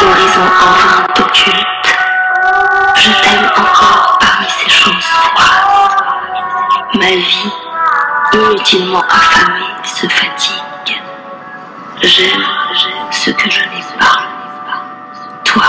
l'horizon en vain t'occulte. Je t'aime encore parmi ces choses froides. Ma vie, inutilement affamée, se fatigue. J'aime ce que je n'ai pas. Toi.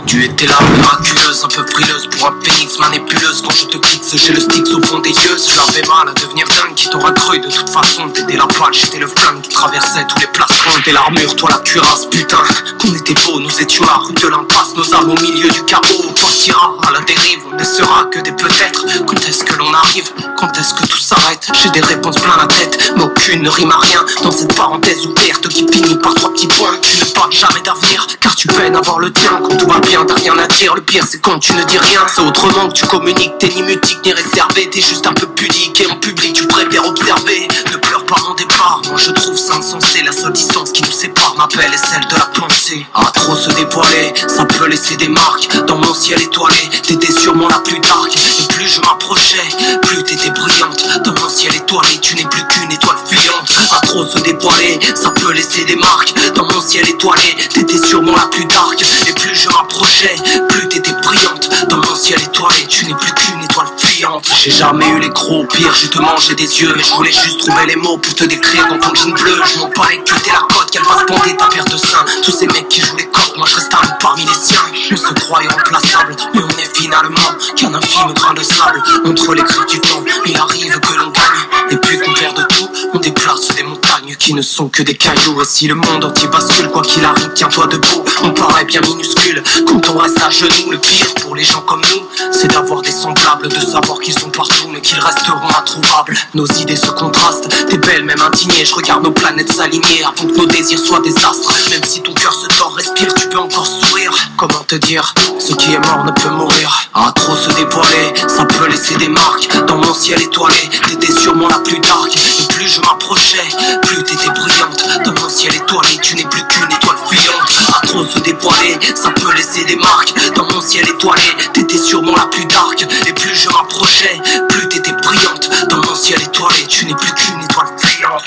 Tu étais là, miraculeuse, un peu frileuse pour un phénix, ma nébuleuse. Quand je te quitte, j'ai le stick au fond des yeux. J'avais mal à devenir dingue, qui t'aura cru de toute façon. T'étais la balle, j'étais le flingue qui traversait tous les plastrons. J'étais l'armure, toi la cuirasse, putain. Qu'on était beau, nous étions la rue de l'impasse, nos âmes au milieu du chaos. On partira à la dérive, on ne sera que des peut-être. Quand est-ce que l'on arrive? Quand est-ce que tout s'arrête? J'ai des réponses plein la tête, mais aucune ne rime à rien. Dans cette parenthèse ouverte qui finit par 3 petits points. Tu ne parles jamais d'avenir, car tu peines à voir le tien. Quand tout va bien, t'as rien à dire. Le pire c'est quand tu ne dis rien. C'est autrement que tu communiques. T'es ni mutique ni réservé. T'es juste un peu pudique et en public tu préfères observer. Ne pleure pas mon départ. Moi je trouve ça insensé. La seule distance qui nous sépare, ma belle, est celle de la pensée. À trop se dévoiler, ça peut laisser des marques. Dans mon ciel étoilé, t'étais sûrement la plus dark. Et plus je m'approchais, plus t'étais brillante. Dans mon ciel étoilé, tu n'es plus qu'une étoile fuyante. À trop se dévoiler, ça peut laisser des marques. Dans mon ciel étoilé, t'étais sûrement la plus dark. Et plus je m'approchais, plus t'étais brillante. Dans mon ciel étoilé, tu n'es plus qu'une étoile fuyante. J'ai jamais eu les gros pires, je te mangeais des yeux. Mais je voulais juste trouver les mots pour te décrire dans ton jean bleu. Je m'en parlais que t'es la cote, qu'elle va se bander ta paire de seins. Tous ces mecs qui jouent les codes, moi je reste un parmi les siens. On se croit irremplaçable, mais on est finalement qu'un infime grain de sable. Entre les cris du temps, il arrive que l'on gagne. Et puis qu'on perd de tout, on déplace des montagnes qui ne sont que des cailloux. Et si le monde entier bascule, quoi qu'il arrive, tiens-toi debout. On paraît bien minuscule quand on reste à genoux. Le pire pour les gens comme nous, c'est d'avoir des semblables, de savoir qu'ils sont partout mais qu'ils resteront introuvables. Nos idées se contrastent, t'es belle même indignée. Je regarde nos planètes s'aligner avant que nos désirs soient des astres. Même si ton cœur se tord, respire, tu peux encore sourire. Comment te dire, ce qui est mort ne peut mourir. À trop se dévoiler, ça peut laisser des marques. Dans mon ciel étoilé, t'étais sûrement la plus dark. Et plus je m'approchais, plus t'étais brillante. Dans mon ciel étoilé, tu n'es plus qu'une étoile fuyante. À trop se dévoiler, ça peut laisser des marques. Dans mon ciel étoilé, t'étais sûrement la plus dark. Et plus je m'approchais, plus t'étais brillante. Dans mon ciel étoilé, tu n'es plus qu'une étoile fuyante.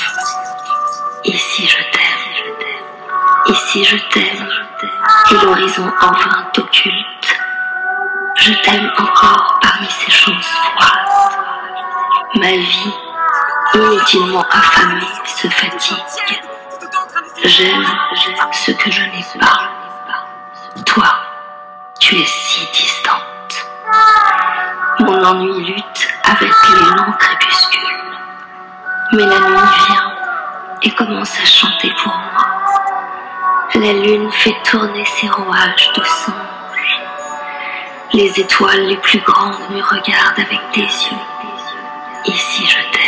Ici je t'aime, ici je t'aime, et l'horizon en vain t'occulte. Je t'aime encore parmi ces choses froides. Ma vie, inutilement affamée, se fatigue. J'aime ce que je n'ai pas. Toi, tu es si distante. Mon ennui lutte avec les longs crépuscules. Mais la nuit vient et commence à chanter pour moi. La lune fait tourner ses rouages de songe. Les étoiles les plus grandes me regardent avec des yeux. Ici je t'aime.